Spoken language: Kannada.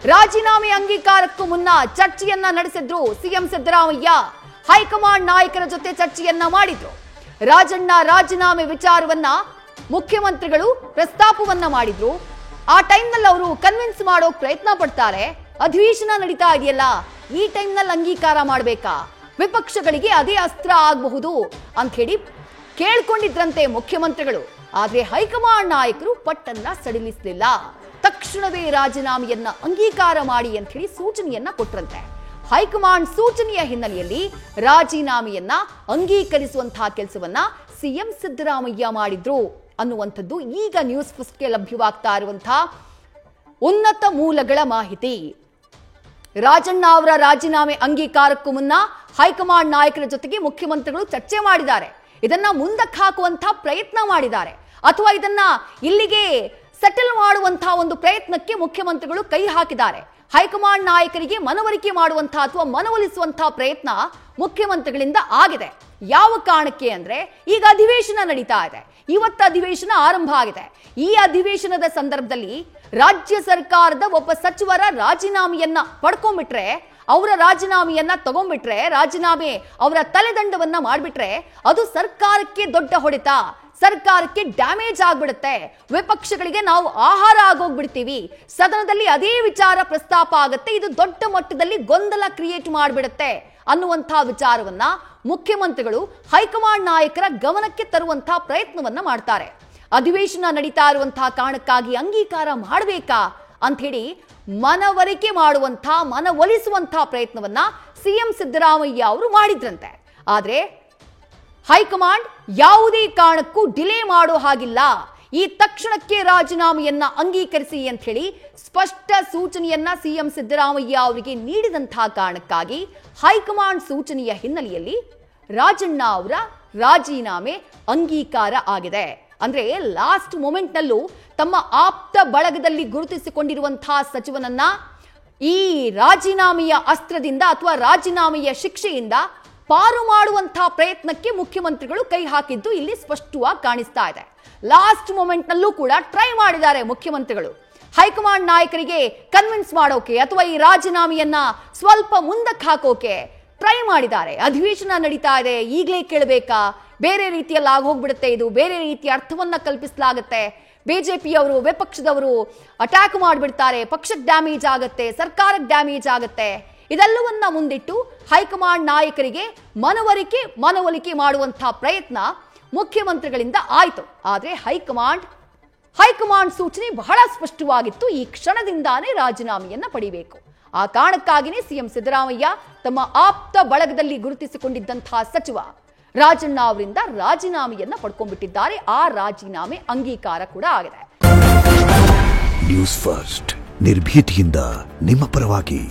ರಾಜೀನಾಮೆ ಅಂಗೀಕಾರಕ್ಕೂ ಮುನ್ನ ಚರ್ಚೆಯನ್ನ ನಡೆಸಿದ್ರು ಸಿಎಂ ಸಿದ್ದರಾಮಯ್ಯ. ಹೈಕಮಾಂಡ್ ನಾಯಕರ ಜೊತೆ ಚರ್ಚೆಯನ್ನ ಮಾಡಿದ್ರು. ರಾಜಣ್ಣ ರಾಜೀನಾಮೆ ವಿಚಾರವನ್ನ ಮುಖ್ಯಮಂತ್ರಿಗಳು ಪ್ರಸ್ತಾಪವನ್ನ ಮಾಡಿದ್ರು. ಆ ಟೈಮ್ನಲ್ಲಿ ಅವರು ಕನ್ವಿನ್ಸ್ ಮಾಡೋಕ್ ಪ್ರಯತ್ನ ಪಡ್ತಾರೆ. ಅಧಿವೇಶನ ನಡೀತಾ ಇದೆಯಲ್ಲ, ಈ ಟೈಮ್ನಲ್ಲಿ ಅಂಗೀಕಾರ ಮಾಡಬೇಕಾ, ವಿಪಕ್ಷಗಳಿಗೆ ಅದೇ ಅಸ್ತ್ರ ಆಗಬಹುದು ಅಂತ ಹೇಳಿ ಕೇಳ್ಕೊಂಡಿದ್ರಂತೆ ಮುಖ್ಯಮಂತ್ರಿಗಳು. ಆದ್ರೆ ಹೈಕಮಾಂಡ್ ನಾಯಕರು ಪಟ್ಟನ್ನ ಸಡಿಲಿಸಲಿಲ್ಲ. ತಕ್ಷಣವೇ ರಾಜೀನಾಮೆಯನ್ನ ಅಂಗೀಕಾರ ಮಾಡಿ ಅಂತ ಹೇಳಿ ಸೂಚನೆಯನ್ನ ಕೊಟ್ರಂತೆ. ಹೈಕಮಾಂಡ್ ಸೂಚನೆಯ ಹಿನ್ನೆಲೆಯಲ್ಲಿ ರಾಜೀನಾಮೆಯನ್ನ ಅಂಗೀಕರಿಸುವಂತಹ ಕೆಲಸವನ್ನ ಸಿಎಂ ಸಿದ್ದರಾಮಯ್ಯ ಮಾಡಿದ್ರು ಅನ್ನುವಂಥದ್ದು ಈಗ ನ್ಯೂಸ್ ಫಸ್ಟ್ಗೆ ಲಭ್ಯವಾಗ್ತಾ ಇರುವಂತಹ ಉನ್ನತ ಮೂಲಗಳ ಮಾಹಿತಿ. ರಾಜಣ್ಣ ಅವರ ರಾಜೀನಾಮೆ ಅಂಗೀಕಾರಕ್ಕೂ ಮುನ್ನ ಹೈಕಮಾಂಡ್ ನಾಯಕರ ಜೊತೆಗೆ ಮುಖ್ಯಮಂತ್ರಿಗಳು ಚರ್ಚೆ ಮಾಡಿದ್ದಾರೆ. ಇದನ್ನ ಮುಂದಕ್ಕೆ ಹಾಕುವಂತಹ ಪ್ರಯತ್ನ ಮಾಡಿದ್ದಾರೆ, ಅಥವಾ ಇದನ್ನ ಇಲ್ಲಿಗೆ ಸೆಟಲ್ ಮಾಡುವಂತಹ ಒಂದು ಪ್ರಯತ್ನಕ್ಕೆ ಮುಖ್ಯಮಂತ್ರಿಗಳು ಕೈ ಹಾಕಿದ್ದಾರೆ. ಹೈಕಮಾಂಡ್ ನಾಯಕರಿಗೆ ಮನವರಿಕೆ ಮಾಡುವಂತಹ ಅಥವಾ ಮನವೊಲಿಸುವಂತಹ ಪ್ರಯತ್ನ ಮುಖ್ಯಮಂತ್ರಿಗಳಿಂದ ಆಗಿದೆ. ಯಾವ ಕಾರಣಕ್ಕೆ ಅಂದ್ರೆ ಈಗ ಅಧಿವೇಶನ ನಡೀತಾ ಇದೆ. ಇವತ್ತು ಅಧಿವೇಶನ ಆರಂಭ ಆಗಿದೆ. ಈ ಅಧಿವೇಶನದ ಸಂದರ್ಭದಲ್ಲಿ ರಾಜ್ಯ ಸರ್ಕಾರದ ಒಬ್ಬ ಸಚಿವರ ರಾಜೀನಾಮೆಯನ್ನ ಪಡ್ಕೊಂಡ್ಬಿಟ್ರೆ, ಅವರ ರಾಜೀನಾಮೆಯನ್ನ ತಗೊಂಡ್ಬಿಟ್ರೆ, ರಾಜೀನಾಮೆ ಅವರ ತಲೆದಂಡವನ್ನ ಮಾಡ್ಬಿಟ್ರೆ ಅದು ಸರ್ಕಾರಕ್ಕೆ ದೊಡ್ಡ ಹೊಡೆತ, ಸರ್ಕಾರಕ್ಕೆ ಡ್ಯಾಮೇಜ್ ಆಗ್ಬಿಡುತ್ತೆ. ವಿಪಕ್ಷಗಳಿಗೆ ನಾವು ಆಹಾರ ಆಗೋಗ್ಬಿಡ್ತೀವಿ. ಸದನದಲ್ಲಿ ಅದೇ ವಿಚಾರ ಪ್ರಸ್ತಾಪ ಆಗುತ್ತೆ. ಇದು ದೊಡ್ಡ ಮಟ್ಟದಲ್ಲಿ ಗೊಂದಲ ಕ್ರಿಯೇಟ್ ಮಾಡಿಬಿಡುತ್ತೆ ಅನ್ನುವಂತಹ ವಿಚಾರವನ್ನ ಮುಖ್ಯಮಂತ್ರಿಗಳು ಹೈಕಮಾಂಡ್ ನಾಯಕರ ಗಮನಕ್ಕೆ ತರುವಂತಹ ಪ್ರಯತ್ನವನ್ನ ಮಾಡ್ತಾರೆ. ಅಧಿವೇಶನ ನಡೀತಾ ಇರುವಂತಹ ಕಾರಣಕ್ಕಾಗಿ ಅಂಗೀಕಾರ ಮಾಡಬೇಕಾ ಅಂತ ಹೇಳಿ ಮನವರಿಕೆ ಮಾಡುವಂತಹ, ಮನವೊಲಿಸುವಂತಹ ಪ್ರಯತ್ನವನ್ನ ಸಿಎಂ ಸಿದ್ದರಾಮಯ್ಯ ಅವರು ಮಾಡಿದ್ರಂತೆ. ಆದ್ರೆ ಹೈಕಮಾಂಡ್ ಯಾವುದೇ ಕಾರಣಕ್ಕೂ ಡಿಲೇ ಮಾಡೋ ಹಾಗಿಲ್ಲ, ಈ ತಕ್ಷಣಕ್ಕೆ ರಾಜೀನಾಮೆಯನ್ನ ಅಂಗೀಕರಿಸಿ ಅಂತ ಹೇಳಿ ಸ್ಪಷ್ಟ ಸೂಚನೆಯನ್ನ ಸಿಎಂ ಸಿದ್ದರಾಮಯ್ಯ ಅವರಿಗೆ ನೀಡಿದಂತಹ ಕಾರಣಕ್ಕಾಗಿ ಹೈಕಮಾಂಡ್ ಸೂಚನೆಯ ಹಿನ್ನೆಲೆಯಲ್ಲಿ ರಾಜಣ್ಣ ಅವರ ರಾಜೀನಾಮೆ ಅಂಗೀಕಾರ ಆಗಿದೆ. ಅಂದ್ರೆ ಲಾಸ್ಟ್ ಮೊಮೆಂಟ್ ನಲ್ಲೂ ತಮ್ಮ ಆಪ್ತ ಬಳಗದಲ್ಲಿ ಗುರುತಿಸಿಕೊಂಡಿರುವಂತಹ ಸಚಿವನನ್ನ ಈ ರಾಜೀನಾಮೆಯ ಅಸ್ತ್ರದಿಂದ ಅಥವಾ ರಾಜೀನಾಮೆಯ ಶಿಕ್ಷೆಯಿಂದ ಪಾರು ಮಾಡುವಂತಹ ಪ್ರಯತ್ನಕ್ಕೆ ಮುಖ್ಯಮಂತ್ರಿಗಳು ಕೈ ಹಾಕಿದ್ದು ಇಲ್ಲಿ ಸ್ಪಷ್ಟವಾಗಿ ಕಾಣಿಸ್ತಾ ಇದೆ. ಲಾಸ್ಟ್ ಮೊಮೆಂಟ್ ನಲ್ಲೂ ಕೂಡ ಟ್ರೈ ಮಾಡಿದ್ದಾರೆ ಮುಖ್ಯಮಂತ್ರಿಗಳು ಹೈಕಮಾಂಡ್ ನಾಯಕರಿಗೆ ಕನ್ವಿನ್ಸ್ ಮಾಡೋಕೆ ಅಥವಾ ಈ ರಾಜೀನಾಮೆಯನ್ನ ಸ್ವಲ್ಪ ಮುಂದಕ್ಕೆ ಹಾಕೋಕೆ ಟ್ರೈ ಮಾಡಿದ್ದಾರೆ. ಅಧಿವೇಶನ ನಡೀತಾ ಇದೆ, ಈಗಲೇ ಕೇಳಬೇಕಾ, ಬೇರೆ ರೀತಿಯಲ್ಲಿ ಆಗೋಗ್ಬಿಡುತ್ತೆ, ಇದು ಬೇರೆ ರೀತಿಯ ಅರ್ಥವನ್ನ ಕಲ್ಪಿಸಲಾಗುತ್ತೆ, ಬಿಜೆಪಿಯವರು ವಿಪಕ್ಷದವರು ಅಟ್ಯಾಕ್ ಮಾಡಿಬಿಡ್ತಾರೆ, ಪಕ್ಷಕ್ಕೆ ಡ್ಯಾಮೇಜ್ ಆಗುತ್ತೆ, ಸರ್ಕಾರಕ್ಕೆ ಡ್ಯಾಮೇಜ್ ಆಗುತ್ತೆ. ಇದೆಲ್ಲವನ್ನ ಮುಂದಿಟ್ಟು ಹೈಕಮಾಂಡ್ ನಾಯಕರಿಗೆ ಮನವೊಲಿಕೆ ಮಾಡುವಂತಹ ಪ್ರಯತ್ನ ಮುಖ್ಯಮಂತ್ರಿಗಳಿಂದ ಆಯಿತು. ಆದರೆ ಹೈಕಮಾಂಡ್ ಸೂಚನೆ ಬಹಳ ಸ್ಪಷ್ಟವಾಗಿತ್ತು, ಈ ಕ್ಷಣದಿಂದಾನೇ ರಾಜೀನಾಮೆಯನ್ನ ಪಡಿಬೇಕು. ಆ ಕಾರಣಕ್ಕಾಗಿಯೇ ಸಿಎಂ ಸಿದ್ದರಾಮಯ್ಯ ತಮ್ಮ ಆಪ್ತ ಬಳಗದಲ್ಲಿ ಗುರುತಿಸಿಕೊಂಡಿದ್ದಂತಹ ಸಚಿವ ರಾಜಣ್ಣ ಅವರಿಂದ ರಾಜೀನಾಮೆಯನ್ನ ಪಡ್ಕೊಂಡ್ಬಿಟ್ಟಿದ್ದಾರೆ. ಆ ರಾಜೀನಾಮೆ ಅಂಗೀಕಾರ ಕೂಡ ಆಗಿದೆ. ನ್ಯೂಸ್ ಫಸ್ಟ್ ನಿರ್ಭೀತಿಯಿಂದ ನಿಮ್ಮ ಪರವಾಗಿ.